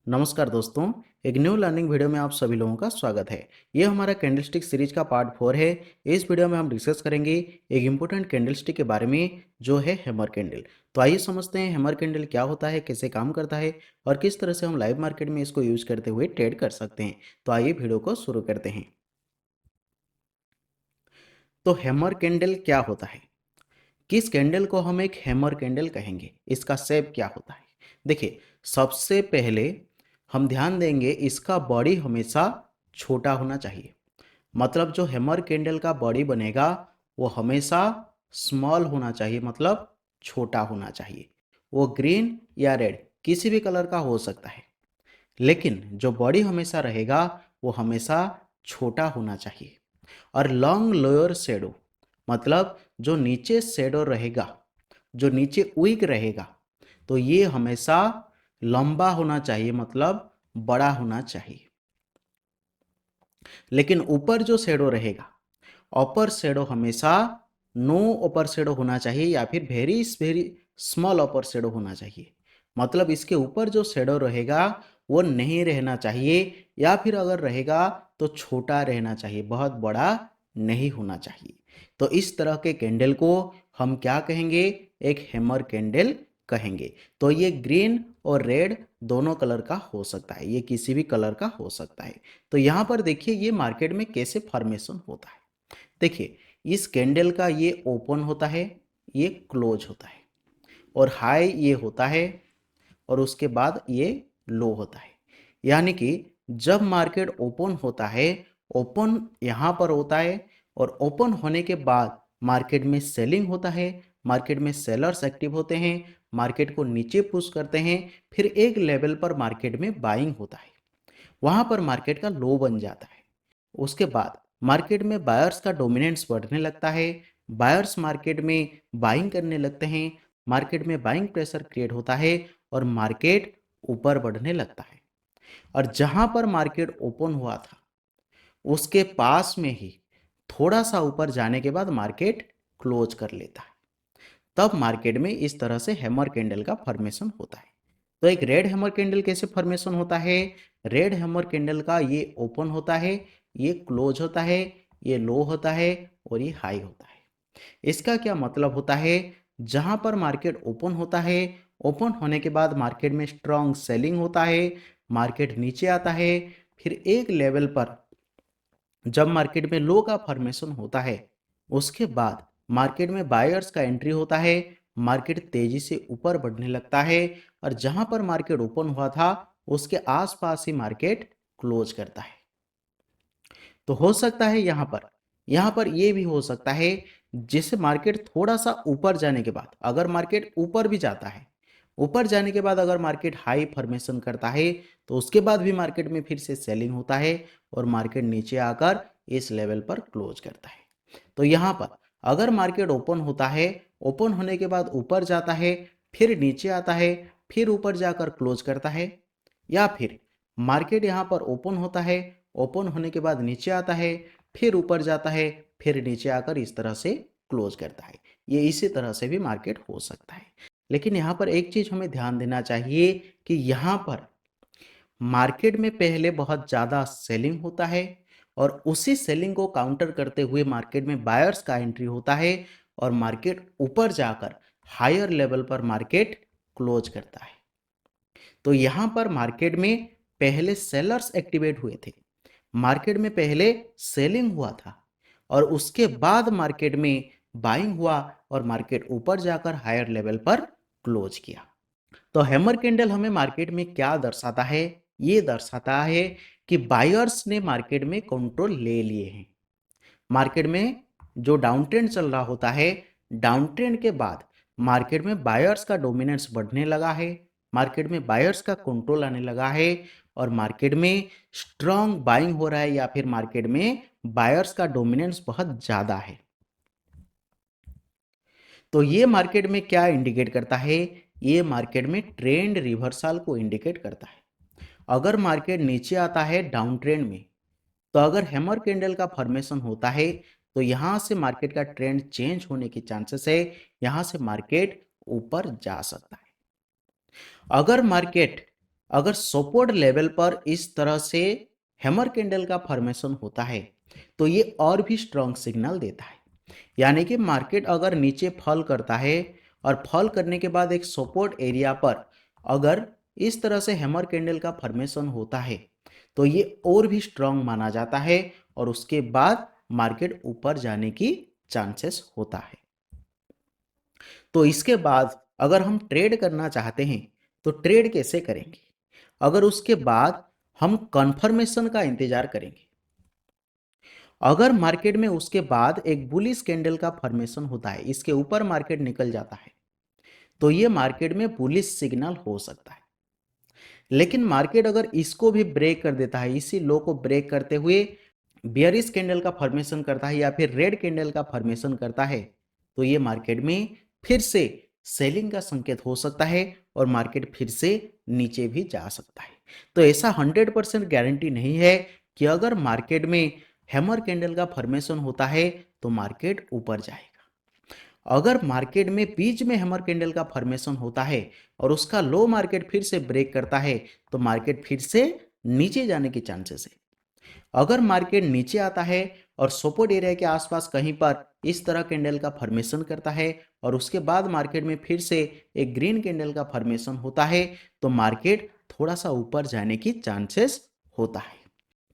नमस्कार दोस्तों, एक न्यू लर्निंग वीडियो में आप सभी लोगों का स्वागत है। ये हमारा कैंडलस्टिक सीरीज का पार्ट 4 है। इस वीडियो में हम डिस्कस करेंगे एक इम्पोर्टेंट कैंडलस्टिक के बारे में जो है हैमर कैंडल। तो आइए समझते हैं हैमर कैंडल क्या होता है, कैसे काम करता है और किस तरह से हम लाइव मार्केट में इसको यूज करते हुए ट्रेड कर सकते हैं। तो आइए वीडियो को शुरू करते हैं। तो हैमर कैंडल क्या होता है, किस कैंडल को हम एक हैमर कैंडल कहेंगे, इसका शेप क्या होता है। देखिए, सबसे पहले हम ध्यान देंगे इसका बॉडी हमेशा छोटा होना चाहिए। मतलब जो हैमर कैंडल का बॉडी बनेगा वो हमेशा स्मॉल होना चाहिए, मतलब छोटा होना चाहिए। वो ग्रीन या रेड किसी भी कलर का हो सकता है, लेकिन जो बॉडी हमेशा रहेगा वो हमेशा छोटा होना चाहिए। और लॉन्ग लोअर शेडो, मतलब जो नीचे शेडो रहेगा, जो नीचे विक रहेगा, तो ये हमेशा लंबा होना चाहिए, मतलब बड़ा होना चाहिए। लेकिन ऊपर जो शेडो रहेगा, अपर शेडो हमेशा नो अपर शेडो होना चाहिए या फिर वेरी वेरी स्मॉल अपर शेडो होना चाहिए। मतलब इसके ऊपर जो शेडो रहेगा वो नहीं रहना चाहिए, या फिर अगर रहेगा तो छोटा रहना चाहिए, बहुत बड़ा नहीं होना चाहिए। तो इस तरह के कैंडल को हम क्या कहेंगे, एक हैमर कैंडल कहेंगे। तो ये ग्रीन और रेड दोनों कलर का हो सकता है, ये किसी भी कलर का हो सकता है। तो यहाँ पर देखिए ये मार्केट में कैसे फॉर्मेशन होता है। देखिए, इस कैंडल का ये ओपन होता है, ये क्लोज होता है, और हाई ये होता है, और उसके बाद ये लो होता है। यानी कि जब मार्केट ओपन होता है, ओपन यहाँ पर होता है, और ओपन होने के बाद मार्केट में सेलिंग होता है, मार्केट में सेलर्स एक्टिव होते हैं, मार्केट को नीचे पुश करते हैं, फिर एक लेवल पर मार्केट में बाइंग होता है, वहां पर मार्केट का लो बन जाता है। उसके बाद मार्केट में बायर्स का डोमिनेंस बढ़ने लगता है, बायर्स मार्केट में बाइंग करने लगते हैं, मार्केट में बाइंग प्रेशर क्रिएट होता है और मार्केट ऊपर बढ़ने लगता है। और जहां पर मार्केट ओपन हुआ था उसके पास में ही थोड़ा सा ऊपर जाने के बाद मार्केट क्लोज कर लेता है। तब मार्केट में इस तरह से हैमर कैंडल का फॉर्मेशन होता है। तो एक रेड हैमर कैंडल कैसे फॉर्मेशन होता है, रेड हैमर कैंडल का ये ओपन होता है, ये क्लोज होता है, ये लो होता है और ये हाई होता है। इसका क्या मतलब होता है, जहां पर मार्केट ओपन होता है, ओपन होने के बाद मार्केट में स्ट्रांग सेलिंग होता है, मार्केट नीचे आता है, फिर एक लेवल पर जब मार्केट में लो का फॉर्मेशन होता है, उसके बाद मार्केट में बायर्स का एंट्री होता है, मार्केट तेजी से ऊपर बढ़ने लगता है, और जहां पर मार्केट ओपन हुआ था उसके आसपास ही मार्केट क्लोज करता है। तो हो सकता है यहाँ पर ये भी हो सकता है, जैसे मार्केट थोड़ा सा ऊपर जाने के बाद, अगर मार्केट ऊपर भी जाता है, ऊपर जाने के बाद अगर मार्केट हाई फॉर्मेशन करता है, तो उसके बाद भी मार्केट में फिर से सेलिंग होता है और मार्केट नीचे आकर इस लेवल पर क्लोज करता है। तो यहाँ पर अगर मार्केट ओपन होता है, ओपन होने के बाद ऊपर जाता है, फिर नीचे आता है, फिर ऊपर जाकर क्लोज करता है, या फिर मार्केट यहाँ पर ओपन होता है, ओपन होने के बाद नीचे आता है, फिर ऊपर जाता है, फिर नीचे आकर इस तरह से क्लोज करता है, ये इसी तरह से भी मार्केट हो सकता है। लेकिन यहाँ पर एक चीज हमें ध्यान देना चाहिए कि यहाँ पर मार्केट में पहले बहुत ज़्यादा सेलिंग होता है, और उसी सेलिंग को काउंटर करते हुए मार्केट में बायर्स का एंट्री होता है, और मार्केट ऊपर जाकर हायर लेवल पर मार्केट क्लोज करता है। तो यहाँ पर मार्केट में पहले सेलर्स एक्टिवेट हुए थे, मार्केट में पहले सेलिंग हुआ था, और उसके बाद मार्केट में बाइंग हुआ और मार्केट ऊपर जाकर हायर लेवल पर क्लोज किया। तो हैमर कैंडल हमें मार्केट में क्या दर्शाता है, ये दर्शाता है कि बायर्स ने मार्केट में कंट्रोल ले लिए हैं। मार्केट में जो डाउन ट्रेंड चल रहा होता है, डाउन ट्रेंड के बाद मार्केट में बायर्स का डोमिनेंस बढ़ने लगा है, मार्केट में बायर्स का कंट्रोल आने लगा है, और मार्केट में स्ट्रांग बाइंग हो रहा है, या फिर मार्केट में बायर्स का डोमिनेंस बहुत ज्यादा है। तो ये मार्केट में क्या इंडिकेट करता है, ये मार्केट में ट्रेंड रिवर्सल को इंडिकेट करता है। अगर मार्केट नीचे आता है डाउन ट्रेंड में, तो अगर हैमर कैंडल का फॉर्मेशन होता है, तो यहां से मार्केट का ट्रेंड चेंज होने की चांसेस है, यहां से मार्केट ऊपर जा सकता है। अगर मार्केट अगर सपोर्ट लेवल पर इस तरह से हैमर कैंडल का फॉर्मेशन होता है तो ये और भी स्ट्रॉन्ग सिग्नल देता है। यानी कि मार्केट अगर नीचे फॉल करता है और फॉल करने के बाद एक सपोर्ट एरिया पर अगर इस तरह से हैमर कैंडल का फॉर्मेशन होता है तो ये और भी स्ट्रॉन्ग माना जाता है और उसके बाद मार्केट ऊपर जाने की चांसेस होता है। तो इसके बाद अगर हम ट्रेड करना चाहते हैं तो ट्रेड कैसे करेंगे? अगर उसके बाद हम कंफर्मेशन का इंतजार करेंगे। अगर मार्केट में उसके बाद एक बुलिश कैंडल का फॉर्मेशन होता है, इसके ऊपर मार्केट निकल जाता है, तो ये मार्केट में बुलिश सिग्नल हो सकता है। लेकिन मार्केट अगर इसको भी ब्रेक कर देता है, इसी लो को ब्रेक करते हुए बियरिश कैंडल का फॉर्मेशन करता है या फिर रेड कैंडल का फॉर्मेशन करता है, तो ये मार्केट में फिर से सेलिंग का संकेत हो सकता है और मार्केट फिर से नीचे भी जा सकता है। तो ऐसा 100% गारंटी नहीं है कि अगर मार्केट में हैमर कैंडल का फॉर्मेशन होता है तो मार्केट ऊपर जाएगा। अगर मार्केट में बीच में हैमर कैंडल का फॉर्मेशन होता है और उसका लो मार्केट फिर से ब्रेक करता है तो मार्केट फिर से नीचे जाने की चांसेस है। अगर मार्केट नीचे आता है और सपोर्ट एरिया के आसपास कहीं पर इस तरह कैंडल का फॉर्मेशन करता है और उसके बाद मार्केट में फिर से एक ग्रीन कैंडल का फॉर्मेशन होता है तो मार्केट थोड़ा सा ऊपर जाने की चांसेस होता है।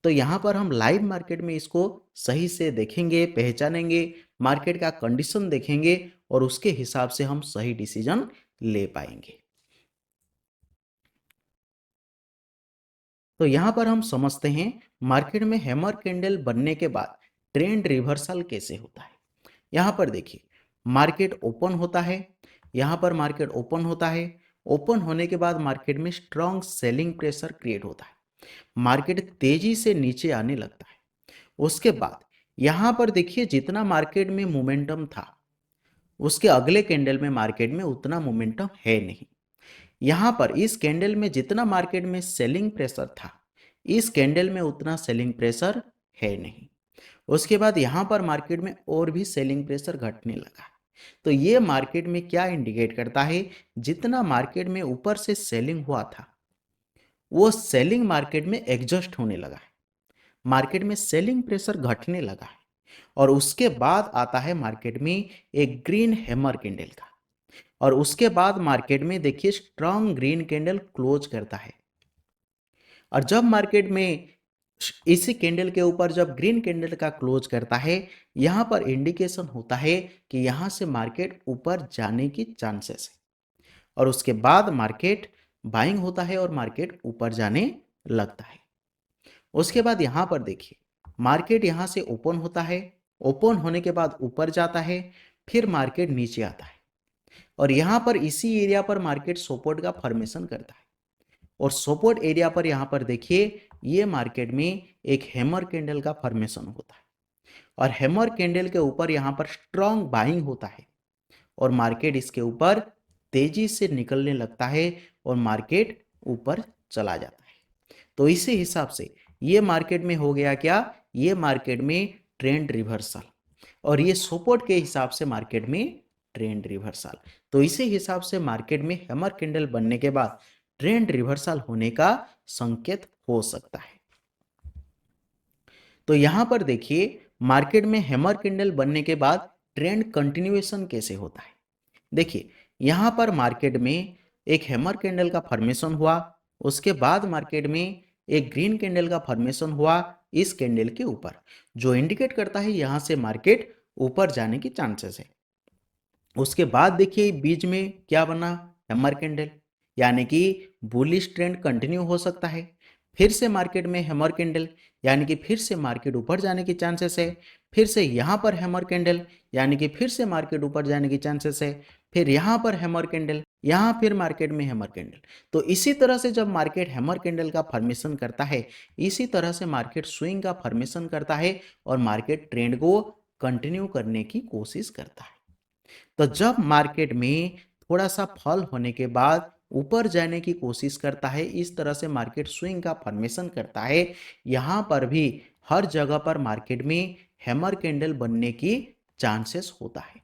तो यहाँ पर हम लाइव मार्केट में इसको सही से देखेंगे, पहचानेंगे, मार्केट का कंडीशन देखेंगे और उसके हिसाब से हम सही डिसीजन ले पाएंगे। तो यहाँ पर हम समझते हैं मार्केट में हैमर कैंडल बनने के बाद ट्रेंड रिवर्सल कैसे होता है। यहाँ पर देखिए, मार्केट ओपन होता है, यहाँ पर मार्केट ओपन होता है, ओपन होने के बाद मार्केट में स्ट्रॉन्ग सेलिंग प्रेशर क्रिएट होता है, मार्केट तेजी से नीचे आने लगता है। उसके बाद यहाँ पर देखिए, जितना मार्केट में मोमेंटम था उसके अगले कैंडल में मार्केट में उतना मोमेंटम है नहीं। यहाँ पर इस कैंडल में जितना मार्केट में सेलिंग प्रेशर था, इस कैंडल में उतना सेलिंग प्रेशर है नहीं। उसके बाद यहाँ पर मार्केट में और भी सेलिंग प्रेशर घटने लगा। तो ये मार्केट में क्या इंडिकेट करता है, जितना मार्केट में ऊपर से सेलिंग हुआ था वो सेलिंग मार्केट में एडजस्ट होने लगा है, मार्केट में सेलिंग प्रेशर घटने लगा है। और उसके बाद आता है मार्केट में एक ग्रीन हैमर कैंडल का, और उसके बाद मार्केट में देखिए स्ट्रॉन्ग ग्रीन कैंडल क्लोज करता है। और जब मार्केट में इसी कैंडल के ऊपर जब ग्रीन कैंडल का क्लोज करता है, यहां पर इंडिकेशन होता है कि यहां से मार्केट ऊपर जाने की चांसेस है। और उसके बाद मार्केट बाइंग होता है और मार्केट ऊपर जाने लगता है। उसके बाद यहां पर देखिए, मार्केट यहां से ओपन होता है, ओपन होने के बाद ऊपर जाता है, फिर मार्केट नीचे आता है और यहां पर इसी एरिया पर मार्केट सपोर्ट का फॉर्मेशन करता है। और सपोर्ट एरिया पर यहां पर देखिए, ये मार्केट में एक हैमर कैंडल का फॉर्मेशन होता है और हैमर कैंडल के ऊपर यहां पर स्ट्रॉन्ग बाइंग होता है और मार्केट इसके ऊपर तेजी से निकलने लगता है और मार्केट ऊपर चला जाता है। तो इसी हिसाब से ये मार्केट में हो गया क्या, ये मार्केट में ट्रेंड रिवर्सल, और ये सपोर्ट के हिसाब से मार्केट में ट्रेंड रिवर्सल। तो इसी हिसाब से मार्केट में हैमर कैंडल बनने के बाद ट्रेंड रिवर्सल होने का संकेत हो सकता है। तो यहां पर देखिए, मार्केट में हैमर कैंडल बनने के बाद ट्रेंड कंटिन्यूएशन कैसे होता है। देखिए, यहां पर मार्केट में एक हैमर कैंडल का फॉर्मेशन हुआ, उसके बाद मार्केट में एक ग्रीन कैंडल का फॉर्मेशन हुआ इस कैंडल के ऊपर, जो इंडिकेट करता है यहां से मार्केट ऊपर जाने की चांसेस है। उसके बाद देखिए बीच में क्या बना, हैमर कैंडल, यानी कि बुलिश ट्रेंड कंटिन्यू हो सकता है। फिर से मार्केट में हैमर कैंडल, यानी कि फिर से मार्केट ऊपर जाने की चांसेस है। फिर से यहाँ पर हैमर कैंडल, यानी कि फिर से मार्केट ऊपर जाने की चांसेस है। फिर यहाँ पर हैमर कैंडल, यहाँ फिर मार्केट में हैमर कैंडल। तो इसी तरह से जब मार्केट हैमर कैंडल का फॉर्मेशन करता है, इसी तरह से मार्केट स्विंग का फॉर्मेशन करता है और मार्केट ट्रेंड को कंटिन्यू करने की कोशिश करता है। तो जब मार्केट में थोड़ा सा फॉल होने के बाद ऊपर जाने की कोशिश करता है, इस तरह से मार्केट स्विंग का फॉर्मेशन करता है, यहाँ पर भी हर जगह पर मार्केट में हैमर कैंडल बनने की चांसेस होता है।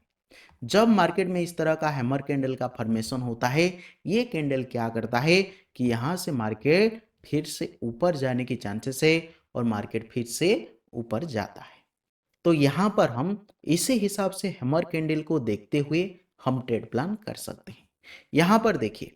जब मार्केट में इस तरह का हैमर कैंडल का फॉर्मेशन होता है, ये कैंडल क्या करता है कि यहाँ से मार्केट फिर से ऊपर जाने की चांसेस है और मार्केट फिर से ऊपर जाता है। तो यहाँ पर हम इसी हिसाब से हैमर कैंडल को देखते हुए हम ट्रेड प्लान कर सकते हैं। यहाँ पर देखिए,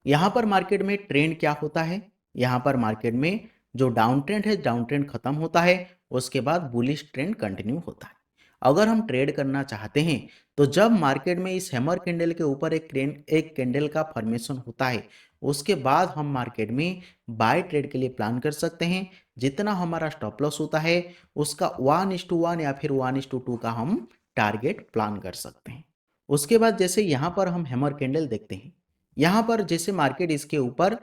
यहाँ पर मार्केट में ट्रेंड क्या होता है, यहाँ पर मार्केट में जो डाउन ट्रेंड है, डाउन ट्रेंड खत्म होता है, उसके बाद बुलिश ट्रेंड कंटिन्यू होता है। अगर हम ट्रेड करना चाहते हैं तो जब मार्केट में इस हैमर कैंडल के ऊपर एक कैंडल का फॉर्मेशन होता है, उसके बाद हम मार्केट में बाय ट्रेड के लिए प्लान कर सकते हैं। जितना हमारा स्टॉप लॉस होता है उसका 1:1 या फिर 1:2 का हम टारगेट प्लान कर सकते हैं। उसके बाद जैसे यहाँ पर हम हैमर कैंडल देखते हैं, यहाँ पर जैसे मार्केट इसके ऊपर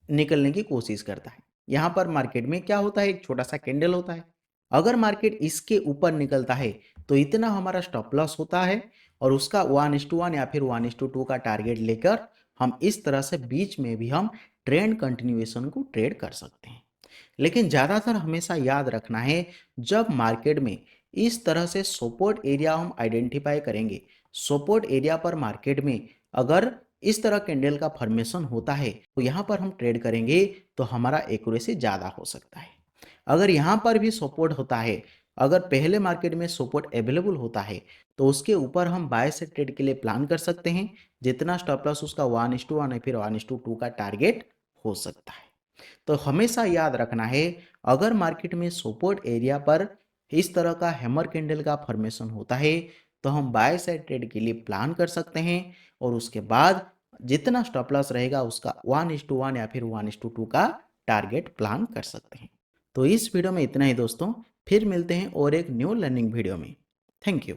निकलने की कोशिश करता है, यहाँ पर मार्केट में क्या होता है, एक छोटा सा कैंडल होता है। अगर मार्केट इसके ऊपर निकलता है तो इतना हमारा स्टॉप लॉस होता है और उसका 1:1 या फिर 1:2 का टारगेट लेकर हम इस तरह से बीच में भी हम ट्रेंड कंटिन्यूएशन को ट्रेड कर सकते हैं। लेकिन ज़्यादातर हमेशा याद रखना है, जब मार्केट में इस तरह से सपोर्ट एरिया हम आइडेंटिफाई करेंगे, सपोर्ट एरिया पर मार्केट में अगर इस तरह कैंडल का फॉर्मेशन होता है तो यहाँ पर हम ट्रेड करेंगे तो हमारा एक्यूरेसी ज़्यादा हो सकता है। अगर यहाँ पर भी सपोर्ट होता है, अगर पहले मार्केट में सपोर्ट अवेलेबल होता है तो उसके ऊपर हम बाय से ट्रेड के लिए प्लान कर सकते हैं। जितना स्टॉप लॉस उसका 1:1 या फिर 1:2 का टारगेट हो सकता है। तो हमेशा याद रखना है, अगर मार्केट में सपोर्ट एरिया पर इस तरह का हैमर कैंडल का फॉर्मेशन होता है तो हम बाय साइड ट्रेड के लिए प्लान कर सकते हैं और उसके बाद जितना स्टॉप लॉस रहेगा उसका 1:1 या फिर 1:2 का टारगेट प्लान कर सकते हैं। तो इस वीडियो में इतना ही दोस्तों, फिर मिलते हैं और एक न्यू लर्निंग वीडियो में। Thank you.